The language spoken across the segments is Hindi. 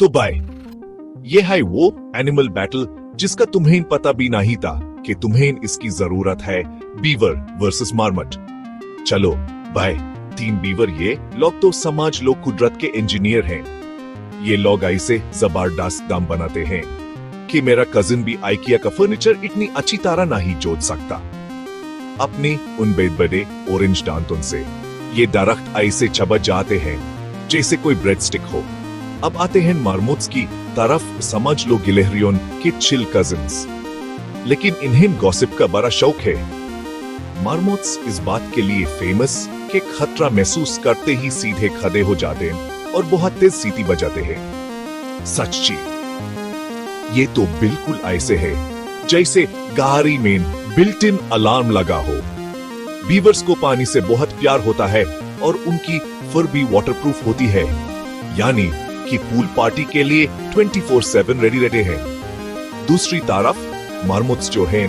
तो बाय। ये है वो एनिमल बैटल जिसका तुम्हें पता भी नहीं था कि तुम्हें इसकी जरूरत है। Beaver versus marmot. चलो बाय। 3 बीवर। ये लोग तो समाज लोग कुदरत के इंजीनियर हैं। ये लोग ऐसे जबरदस्त दाम बनाते हैं कि मेरा कजिन भी आइकिया का फर्नीचर इतनी अच्छी तरह नहीं जोड़ सकता अपने उन बड़े ऑरेंज दांतों से। ये दरख्त ऐसे चबा जाते हैं जैसे कोई ब्रेड स्टिक हो। अब आते हैं मार्मोट्स की तरफ। समझ लो गिलहरियों के चिल कजिन्स, लेकिन इन्हें गॉसिप का बड़ा शौक है। मार्मोट्स इस बात के लिए फेमस कि खतरा महसूस करते ही सीधे खड़े हो जाते हैं और बहुत तेज सीटी बजाते हैं। सच्ची ये तो बिल्कुल ऐसे है जैसे गाड़ी में बिल्ट इन अलार्म लगा हो। बीवर्स को पानी से बहुत प्यार होता है और उनकी फर भी वाटरप्रूफ होती है, यानी कि पूल पार्टी के लिए 24/7 रेडी रहते हैं। दूसरी तरफ मार्मोट्स जो हैं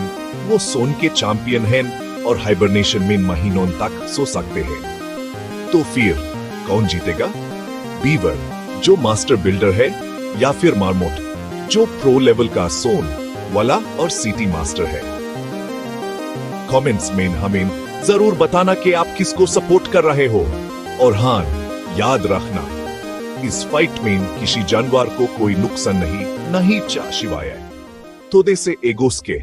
वो सोन के चैंपियन हैं और हाइबरनेशन में महीनों तक सो सकते हैं। तो फिर कौन जीतेगा? बीवर जो मास्टर बिल्डर है या फिर मार्मोट जो प्रो लेवल का सोन वाला और सिटी मास्टर है? कमेंट्स में हमें जरूर बताना कि आप किसको सपोर्ट कर रहे हो। और हाँ, याद रखना इस फाइट में किसी जानवर को कोई नुकसान नहीं चाहिए, तो दे से एगोस के।